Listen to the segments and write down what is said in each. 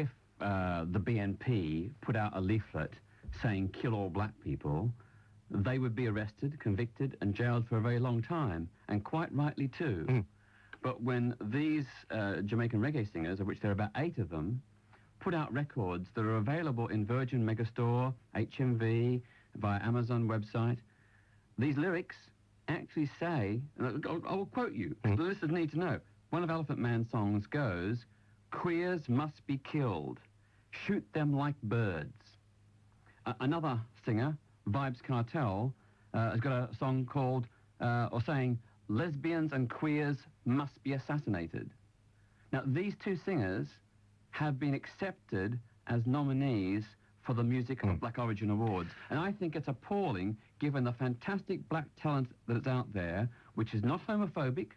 if the BNP put out a leaflet saying kill all black people, they would be arrested, convicted, and jailed for a very long time, and quite rightly too. Mm. But when these Jamaican reggae singers, of which there are about 8 of them, put out records that are available in Virgin Megastore, HMV, via Amazon website, these lyrics actually say, and I will quote you, the listeners need to know, one of Elephant Man's songs goes, "Queers must be killed, shoot them like birds." Another singer, Vybz Kartel, has got a song called, or saying, "Lesbians and queers must be assassinated." Now, these 2 singers have been accepted as nominees for the Music of Black Origin Awards. And I think it's appalling, given the fantastic black talent that is out there, which is not homophobic,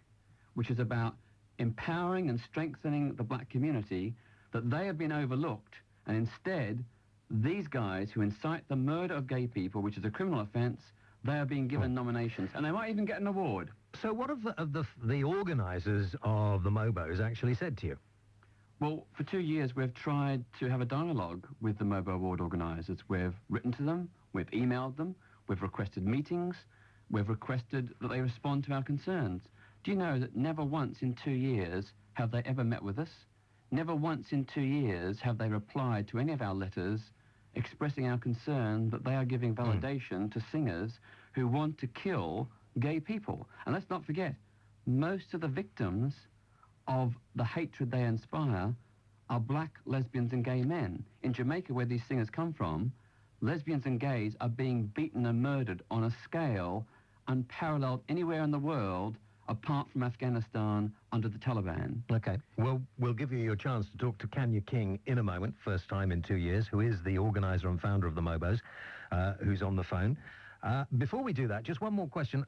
which is about empowering and strengthening the black community, that they have been overlooked. And instead, these guys who incite the murder of gay people, which is a criminal offence, they are being given nominations, and they might even get an award. So what have the organisers of the mobos actually said to you? Well, for 2 years, we've tried to have a dialogue with the Mobo Award organisers. We've written to them, we've emailed them, we've requested meetings, we've requested that they respond to our concerns. Do you know that never once in 2 years have they ever met with us? Never once in 2 years have they replied to any of our letters expressing our concern that they are giving validation to singers who want to kill gay people. And let's not forget, most of the victims of the hatred they inspire are black lesbians and gay men. In Jamaica, where these singers come from, lesbians and gays are being beaten and murdered on a scale unparalleled anywhere in the world apart from Afghanistan under the Taliban. Okay. Well, we'll give you your chance to talk to Kanya King in a moment, first time in 2 years, who is the organiser and founder of the Mobos, who's on the phone. Before we do that, just one more question.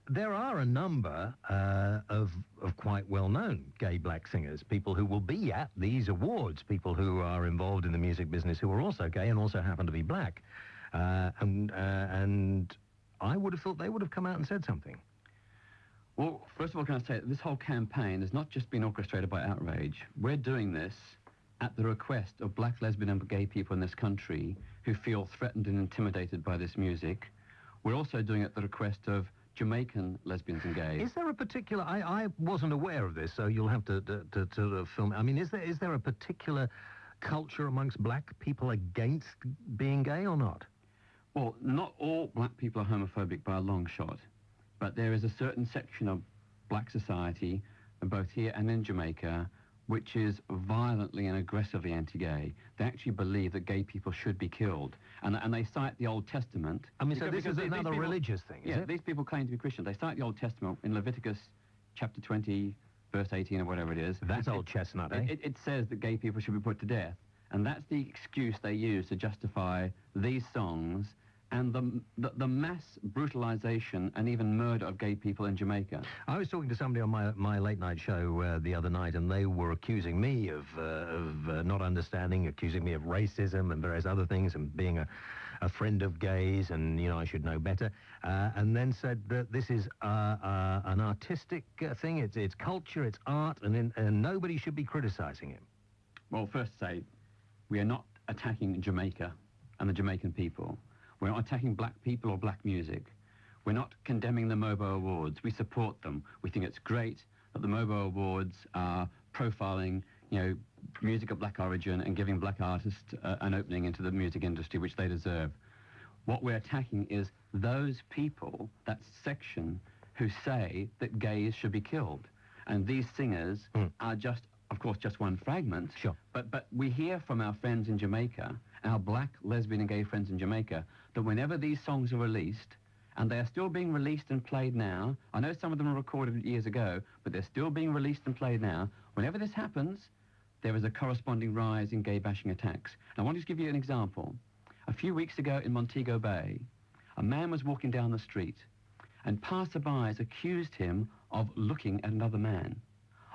There are a number of quite well-known gay black singers, people who will be at these awards, people who are involved in the music business who are also gay and also happen to be black. And I would have thought they would have come out and said something. Well, first of all, can I say that this whole campaign has not just been orchestrated by Outrage. We're doing this at the request of black, lesbian and gay people in this country who feel threatened and intimidated by this music. We're also doing it at the request of Jamaican lesbians and gays. Is there a particular... I wasn't aware of this, so you'll have to film... I mean, is there a particular culture amongst black people against being gay or not? Well, not all black people are homophobic by a long shot, but there is a certain section of black society, both here and in Jamaica, which is violently and aggressively anti-gay. They actually believe that gay people should be killed. And they cite the Old Testament. I mean, so this is another religious thing, is it? Yeah, these people claim to be Christians. They cite the Old Testament in Leviticus chapter 20, verse 18 or whatever it is. That's old chestnut, eh? It says that gay people should be put to death. And that's the excuse they use to justify these songs and the mass brutalization and even murder of gay people in Jamaica. I was talking to somebody on my late-night show the other night, and they were accusing me of not understanding, accusing me of racism and various other things, and being a friend of gays, and, you know, I should know better, and then said that this is an artistic thing, it's culture, it's art, and nobody should be criticizing it. Well, first say, we are not attacking Jamaica and the Jamaican people. We're not attacking black people or black music. We're not condemning the Mobo Awards. We support them. We think it's great that the Mobo Awards are profiling, you know, music of black origin and giving black artists an opening into the music industry, which they deserve. What we're attacking is those people, that section, who say that gays should be killed. And these singers are just, of course, just one fragment. Sure. But we hear from our friends in Jamaica, our black, lesbian and gay friends in Jamaica, that whenever these songs are released, and they are still being released and played now, I know some of them were recorded years ago, but they're still being released and played now, whenever this happens, there is a corresponding rise in gay bashing attacks. And I want to just give you an example. A few weeks ago in Montego Bay, a man was walking down the street, and passerbys accused him of looking at another man.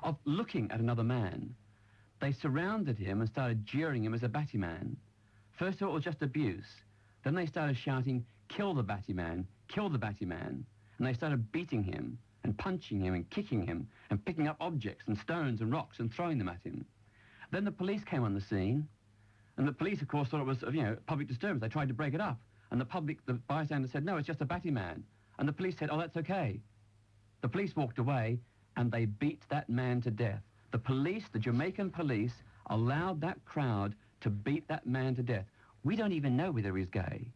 Of looking at another man. They surrounded him and started jeering him as a batty man. First of all, it was just abuse. Then they started shouting, "Kill the batty man, kill the batty man." And they started beating him and punching him and kicking him and picking up objects and stones and rocks and throwing them at him. Then the police came on the scene, and the police, of course, thought it was, public disturbance. They tried to break it up. And the bystander said, no, it's just a batty man. And the police said, oh, that's okay. The police walked away, and they beat that man to death. The police, the Jamaican police, allowed that crowd to beat that man to death. We don't even know whether he's gay.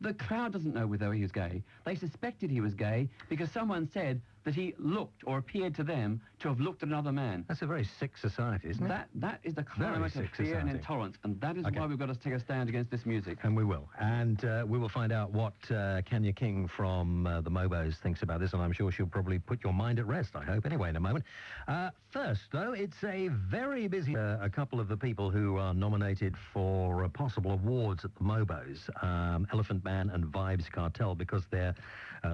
The crowd doesn't know whether he was gay. They suspected he was gay because someone said that he looked or appeared to them to have looked at another man. That's a very sick society, isn't it? That is the climate of fear and intolerance, and that is why we've got to take a stand against this music. And we will. And we will find out what Kanya King from the Mobos thinks about this, and I'm sure she'll probably put your mind at rest, I hope, anyway, in a moment. First, though, it's a very busy... a couple of the people who are nominated for possible awards at the Mobos, Elephant Man and Vybz Kartel, because their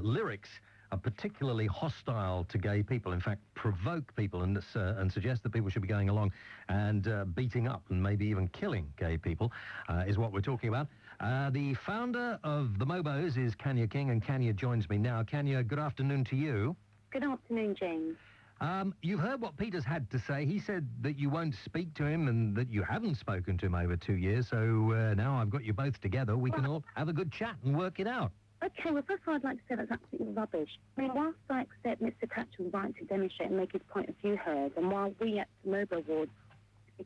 lyrics are particularly hostile to gay people, in fact, provoke people and suggest that people should be going along and beating up and maybe even killing gay people, is what we're talking about. The founder of the Mobos is Kanya King, and Kanya joins me now. Kanya, good afternoon to you. Good afternoon, James. You've heard what Peter's had to say. He said that you won't speak to him and that you haven't spoken to him over 2 years, so now I've got you both together. We can all have a good chat and work it out. Okay, well, first of all, I'd like to say that's absolutely rubbish. I mean, whilst I accept Mr. Thatcher's right to demonstrate and make his point of view heard, and while we at the Mobo Awards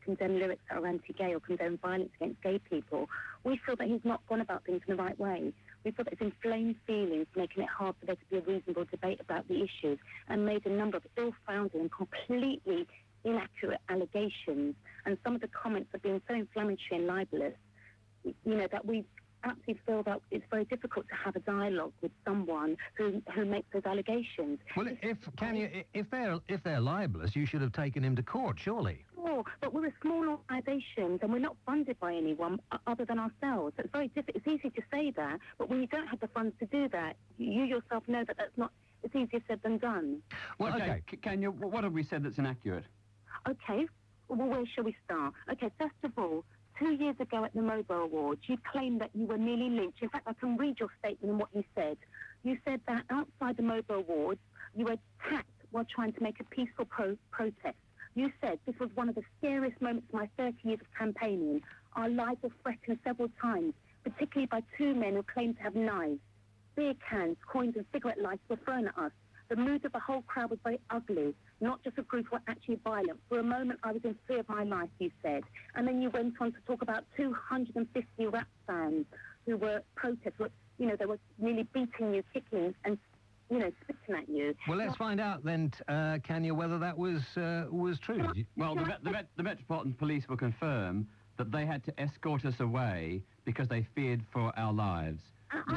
condemn lyrics that are anti-gay or condemn violence against gay people, we feel that he's not gone about things in the right way. We feel that it's inflamed feelings, making it hard for there to be a reasonable debate about the issues, and made a number of ill-founded and completely inaccurate allegations. And some of the comments have been so inflammatory and libelous, that we absolutely feel that it's very difficult to have a dialogue with someone who makes those allegations. Well, if they're libelous, you should have taken him to court, surely. Sure, but we're a small organisation and we're not funded by anyone other than ourselves. So it's very difficult. It's easy to say that, but when you don't have the funds to do that, you yourself know that that's not. It's easier said than done. Well, okay. Kanya, what have we said that's inaccurate? Okay. Well, where shall we start? Okay, first of all, 2 years ago at the Mobo Awards, you claimed that you were nearly lynched. In fact, I can read your statement and what you said. You said that outside the Mobo Awards, you were attacked while trying to make a peaceful protest. You said this was one of the scariest moments of my 30 years of campaigning. Our lives were threatened several times, particularly by two men who claimed to have knives. Beer cans, coins and cigarette lights were thrown at us. The mood of the whole crowd was very ugly. Not just a group who were actually violent. For a moment, I was in fear of my life, you said. And then you went on to talk about 250 rap fans who were protesting. They were nearly beating you, kicking and, spitting at you. Well, let's find out then, Kanya, whether that was true. Well, the Metropolitan Police will confirm that they had to escort us away because they feared for our lives.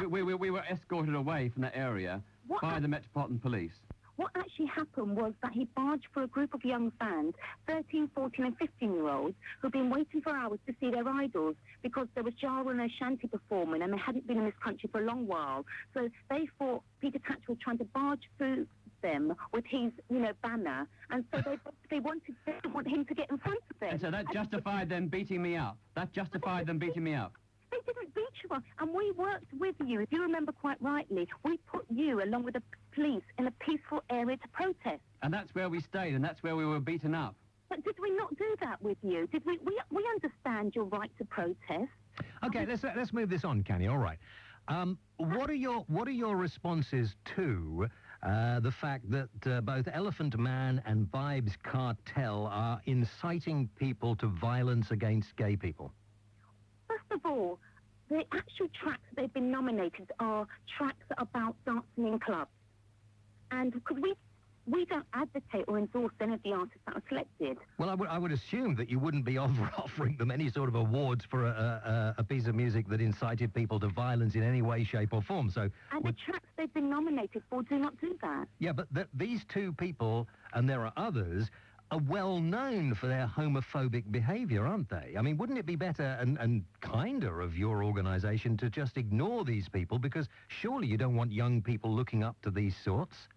We were escorted away from that area by the Metropolitan Police. What actually happened was that he barged for a group of young fans, 13, 14 and 15-year-olds, who'd been waiting for hours to see their idols because there was Jara and Ashanti performing and they hadn't been in this country for a long while. So they thought Peter Thatcher was trying to barge through them with his, banner. And so they didn't want him to get in front of them. And so that justified them beating me up. That justified them beating me up. They didn't beat you up, and we worked with you. If you remember quite rightly, we put you, along with the police, in a peaceful area to protest. And that's where we stayed, and that's where we were beaten up. But did we not do that with you? Did we understand your right to protest. Okay, let's move this on, Kanya. All right. What are your responses to the fact that both Elephant Man and Vybz Kartel are inciting people to violence against gay people? First of all, the actual tracks that they've been nominated are tracks about dancing in clubs. And because we don't advocate or endorse any of the artists that are selected. Well, I would assume that you wouldn't be offering them any sort of awards for a piece of music that incited people to violence in any way, shape or form. So, and the tracks they've been nominated for do not do that. Yeah, but these two people, and there are others, are well known for their homophobic behaviour, aren't they? I mean, wouldn't it be better and kinder of your organisation to just ignore these people, because surely you don't want young people looking up to these sorts?